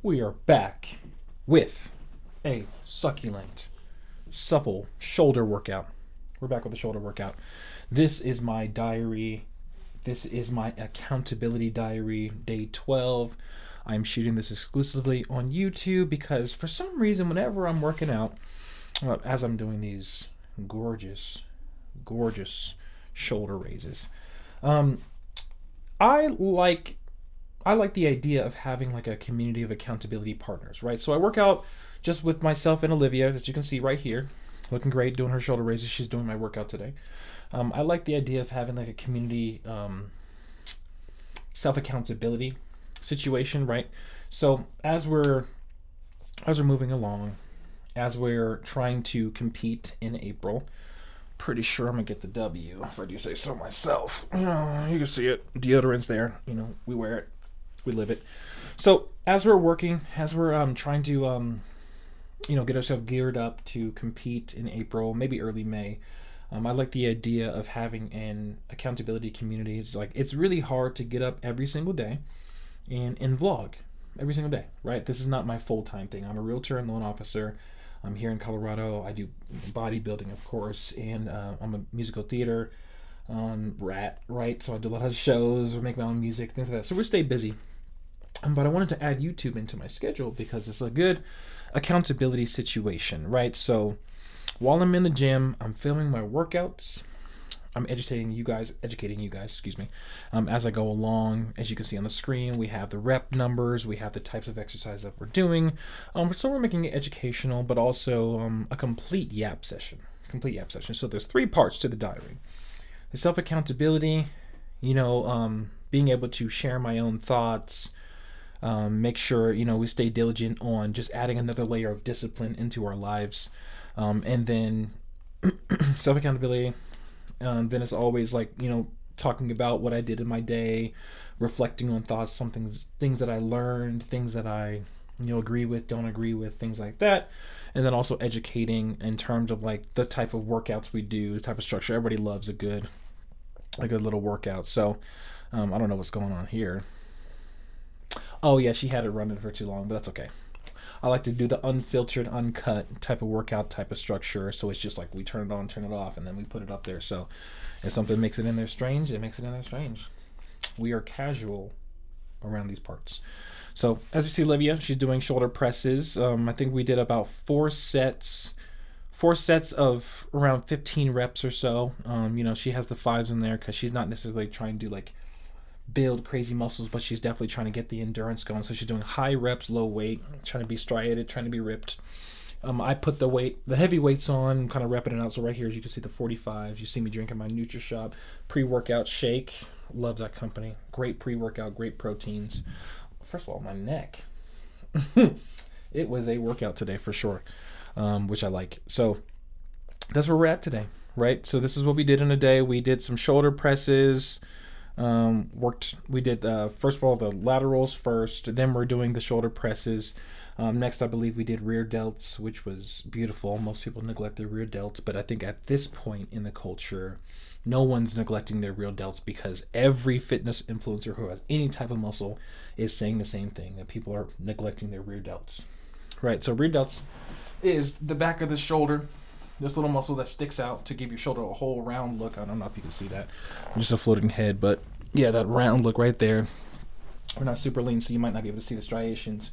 We are back with a succulent, supple shoulder workout. We're back with the shoulder workout. This is my diary. This is my accountability diary, day 12. I'm shooting this exclusively on YouTube because for some reason, whenever I'm working out, as I'm doing these gorgeous, gorgeous shoulder raises, I like the idea of having like a community of accountability partners, right? So I work out just with myself and Olivia, as you can see right here, looking great, doing her shoulder raises. She's doing my workout today. I like the idea of having like a community self-accountability situation, right? So as we're moving along, as we're trying to compete in April, pretty sure I'm gonna get the W if I do say so myself. You can see it, deodorant's there. We wear it, we live it. So as we're working, as we're trying to get ourselves geared up to compete in April, maybe early May. I like the idea of having an accountability community. It's really hard to get up every single day and vlog every single day, right? This is not my full-time thing. I'm a realtor and loan officer. I'm here in Colorado. I do bodybuilding, of course, and I'm a musical theater rat, right? So I do a lot of shows or make my own music, things like that. So we stay busy. But I wanted to add YouTube into my schedule because it's a good accountability situation, right? So while I'm in the gym, I'm filming my workouts. I'm educating you guys, as I go along. As you can see on the screen, we have the rep numbers, we have the types of exercise that we're doing. So we're making it educational, but also a complete yap session. So there's 3 parts to the diary. The self-accountability, being able to share my own thoughts, make sure, we stay diligent on just adding another layer of discipline into our lives. And then self-accountability, then it's always talking about what I did in my day, reflecting on thoughts, things that I learned, things that I agree with, don't agree with, things like that. And then also educating in terms of the type of workouts we do, the type of structure. Everybody loves a good little workout. So I don't know what's going on here. Oh yeah, she had it running for too long, but that's okay. I like to do the unfiltered, uncut type of workout type of structure. So it's just we turn it on, turn it off, and then we put it up there. So if something makes it in there strange, it makes it in there strange. We are casual around these parts. So as you see, Olivia, she's doing shoulder presses. I think we did about 4 sets of around 15 reps or so. She has the 5s in there because she's not necessarily trying to build crazy muscles, but she's definitely trying to get the endurance going. So she's doing high reps, low weight, trying to be striated, trying to be ripped. I put the heavy weights on, kind of repping it out. So right here, as you can see, the 45s. You see me drinking my NutriShop pre-workout shake. Love that company. Great pre-workout, great proteins. First of all, my neck. It was a workout today for sure, which I like. So that's where we're at today, right? So this is what we did in a day. We did some shoulder presses. We did first of all the laterals first, then we're doing the shoulder presses. Next I believe we did rear delts, which was beautiful. Most people neglect their rear delts, but I think at this point in the culture no one's neglecting their rear delts because every fitness influencer who has any type of muscle is saying the same thing, that people are neglecting their rear delts, right? So rear delts is the back of the shoulder, this little muscle that sticks out to give your shoulder a whole round look. I don't know if you can see that. I'm just a floating head, but yeah, that round look right there. We're not super lean, so you might not be able to see the striations.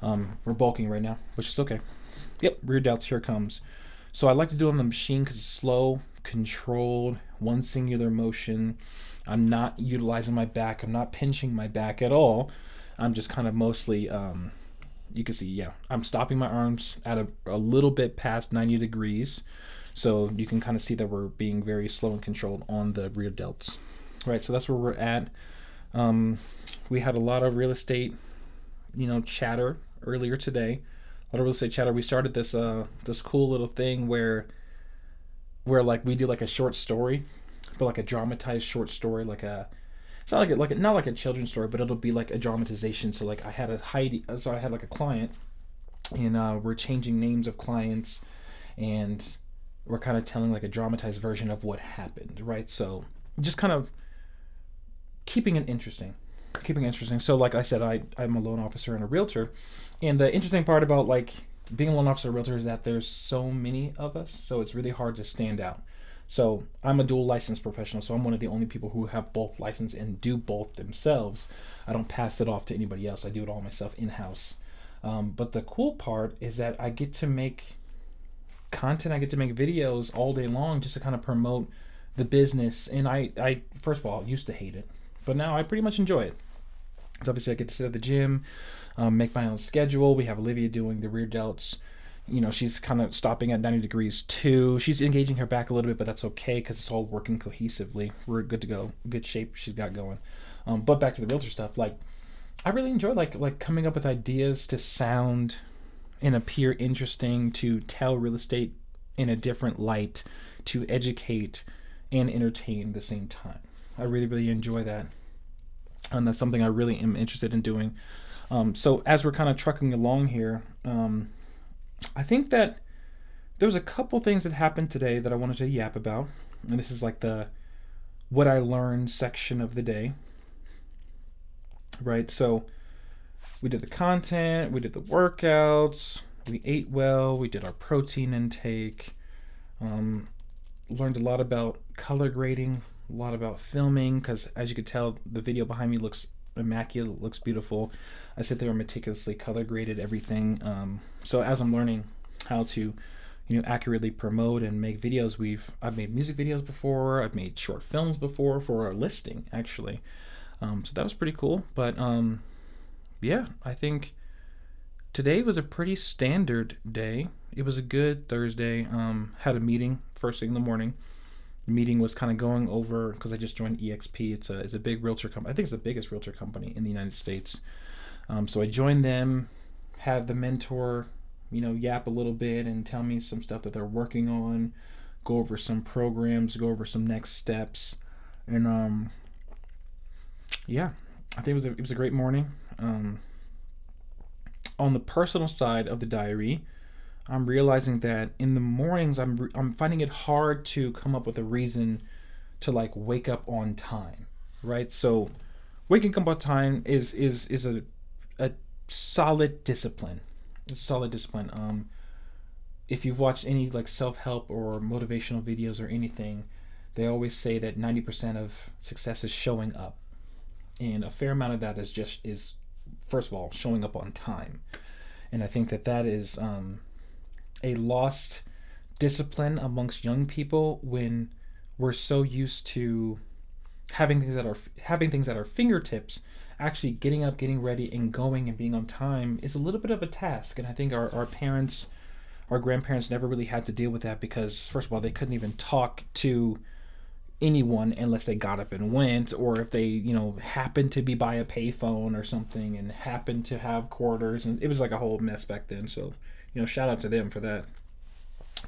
We're bulking right now, which is okay. Yep, rear delts, here it comes. So I like to do it on the machine because it's slow, controlled, one singular motion. I'm not utilizing my back. I'm not pinching my back at all. I'm just kind of mostly... you can see, I'm stopping my arms at a little bit past 90 degrees. So you can kind of see that we're being very slow and controlled on the rear delts. Right, so that's where we're at. We had a lot of real estate, chatter earlier today. A lot of real estate chatter. We started this cool little thing where we do a short story, but a dramatized short story, it's not not like a children's story, but it'll be a dramatization. So I had a client, and we're changing names of clients, and we're kind of telling a dramatized version of what happened, right? So just kind of keeping it interesting. keeping it interesting. So like I said, I'm a loan officer and a realtor. And the interesting part about like being a loan officer and a realtor is that there's so many of us, so it's really hard to stand out. So I'm a dual licensed professional, so I'm one of the only people who have both license and do both themselves. I don't pass it off to anybody else. I do it all myself in-house. But the cool part is that I get to make content. I get to make videos all day long just to kind of promote the business. And I first of all used to hate it, but now I pretty much enjoy it. So obviously I get to sit at the gym, make my own schedule. We have Olivia doing the rear delts. You know, she's kind of stopping at 90 degrees too. She's engaging her back a little bit, but that's okay because it's all working cohesively. We're good to go. Good shape she's got going. But back to the realtor stuff, like I really enjoy like coming up with ideas to sound and appear interesting, to tell real estate in a different light, to educate and entertain at the same time. I really, really enjoy that. And that's something I really am interested in doing. So as we're kind of trucking along here, I think that there was a couple things that happened today that I wanted to yap about. And this is like the what I learned section of the day. Right? So we did the content, we did the workouts, we ate well, we did our protein intake, learned a lot about color grading, a lot about filming, because as you can tell, the video behind me looks immaculate, looks beautiful. I sit there and meticulously color graded everything. So as I'm learning how to, accurately promote and make videos, I've made music videos before, I've made short films before for our listing actually. So that was pretty cool. But yeah, I think today was a pretty standard day. It was a good Thursday. Had a meeting first thing in the morning. The meeting was kind of going over, because I just joined EXP. It's a big realtor company. I think it's the biggest realtor company in the United States. So I joined them, had the mentor, yap a little bit and tell me some stuff that they're working on, go over some programs, go over some next steps. And yeah, I think it was a great morning. On the personal side of the diary, I'm realizing that in the mornings I'm finding it hard to come up with a reason to like wake up on time, right? So waking up on time is a solid discipline. It's solid discipline. If you've watched any like self-help or motivational videos or anything, they always say that 90% of success is showing up, and a fair amount of that is first of all showing up on time. And I think that is a lost discipline amongst young people when we're so used to having things at our fingertips. Actually getting up, getting ready, and going and being on time is a little bit of a task. And I think our parents, our grandparents never really had to deal with that, because first of all, they couldn't even talk to anyone unless they got up and went, or if they happened to be by a payphone or something and happened to have quarters, and it was like a whole mess back then. So shout out to them for that.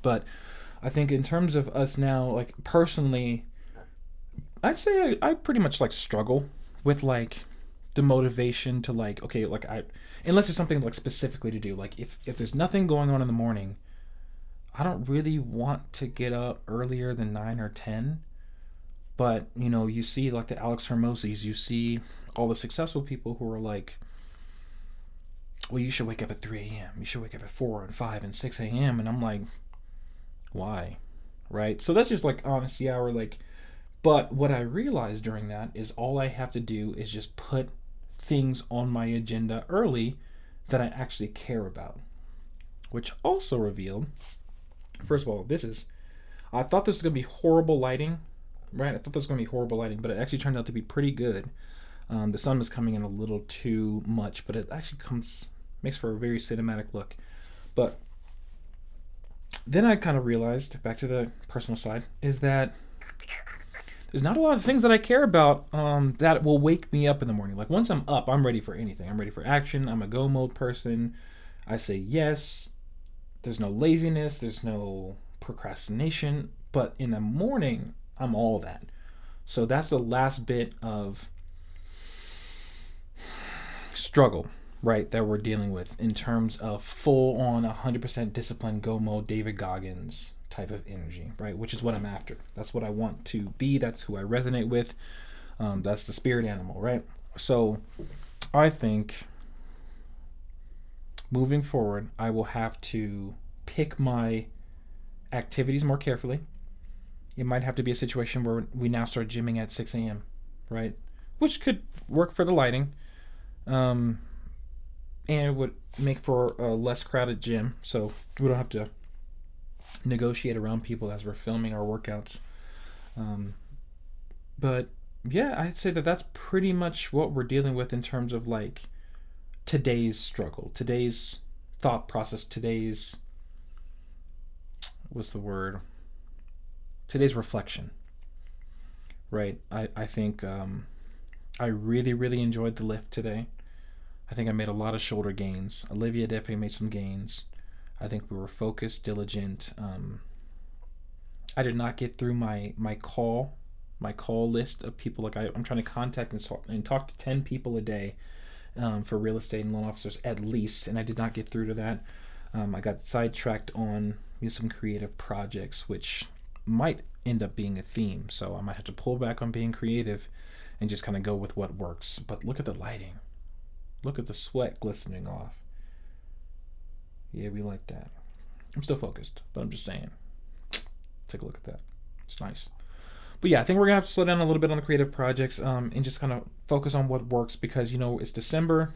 But I think in terms of us now, like personally, I'd say I pretty much like struggle with like the motivation to like, okay, like unless there's something like specifically to do, like if there's nothing going on in the morning, I don't really want to get up earlier than 9 or 10. But you see like the Alex Hermosis, you see all the successful people who are like, well, you should wake up at 3 a.m. You should wake up at 4 and 5 and 6 a.m. And I'm like, why? Right? So that's just like honesty hour. Like, but what I realized during that is all I have to do is just put things on my agenda early that I actually care about. Which also revealed, first of all, I thought this was going to be horrible lighting, right? I thought this was going to be horrible lighting, but it actually turned out to be pretty good. The sun was coming in a little too much, but it actually makes for a very cinematic look. But then I kind of realized, back to the personal side, is that there's not a lot of things that I care about that will wake me up in the morning. Like once I'm up, I'm ready for anything. I'm ready for action. I'm a go mode person. I say yes. There's no laziness. There's no procrastination. But in the morning, I'm all that. So that's the last bit of struggle, right, that we're dealing with in terms of full on 100% discipline, go mode, David Goggins type of energy, right, which is what I'm after. That's what I want to be. That's who I resonate with. That's the spirit animal, right? So I think moving forward, I will have to pick my activities more carefully. It might have to be a situation where we now start gymming at 6 a.m., right? Which could work for the lighting, and it would make for a less crowded gym, so we don't have to negotiate around people as we're filming our workouts. But yeah, I'd say that that's pretty much what we're dealing with in terms of like today's struggle, today's thought process, today's what's the word? Today's reflection, right? I think I really, really enjoyed the lift today. I think I made a lot of shoulder gains. Olivia definitely made some gains. I think we were focused, diligent. I did not get through my call list of people. Like I'm trying to contact and talk to 10 people a day for real estate and loan officers at least, and I did not get through to that. I got sidetracked on some creative projects, which might end up being a theme. So I might have to pull back on being creative and just kind of go with what works. But look at the lighting. Look at the sweat glistening off. Yeah, we like that. I'm still focused, but I'm just saying. Take a look at that. It's nice. But yeah, I think we're gonna have to slow down a little bit on the creative projects, and just kind of focus on what works, because it's December.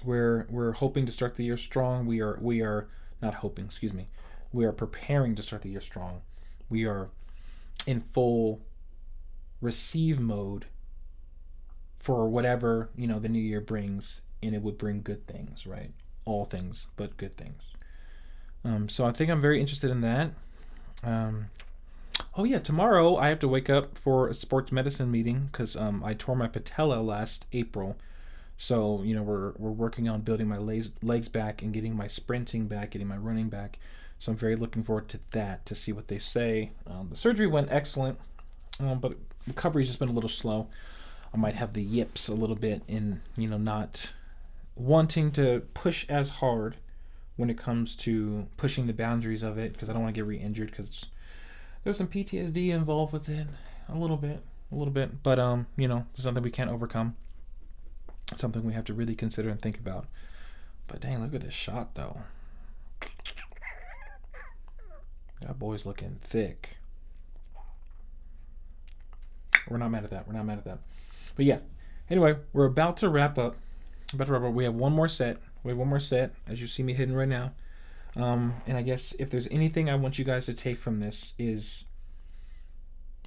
We're hoping to start the year strong. We are not hoping, excuse me. We are preparing to start the year strong. We are in full receive mode for whatever the new year brings, and it would bring good things, right? All things but good things. So I think I'm very interested in that. Oh yeah, tomorrow I have to wake up for a sports medicine meeting because I tore my patella last April. So we're working on building my legs back and getting my sprinting back, getting my running back. So I'm very looking forward to that, to see what they say. The surgery went excellent, but recovery's just been a little slow. I might have the yips a little bit in not wanting to push as hard when it comes to pushing the boundaries of it, because I don't want to get re-injured, because there's some PTSD involved with it a little bit, but it's something we can't overcome. It's something we have to really consider and think about. But dang, look at this shot though. That boy's looking thick. We're not mad at that. But yeah, anyway, we're about to wrap up. We have one more set. As you see me hitting right now. And I guess if there's anything I want you guys to take from this is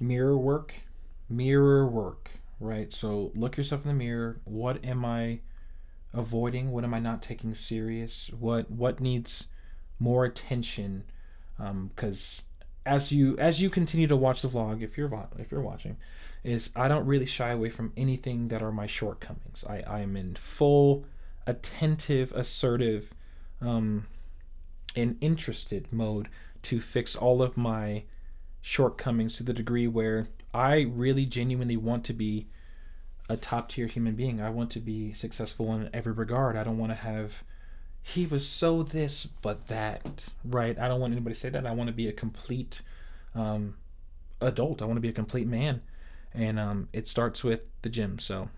mirror work, right? So look yourself in the mirror. What am I avoiding? What am I not taking serious? What needs more attention? Because as you continue to watch the vlog, if you're watching, is I don't really shy away from anything that are my shortcomings. I'm in full attentive, assertive, and interested mode to fix all of my shortcomings to the degree where I really genuinely want to be a top tier human being. I want to be successful in every regard. I don't want to have he was so this but that, right? I don't want anybody to say that. I want to be a complete adult. I want to be a complete man, and it starts with the gym. So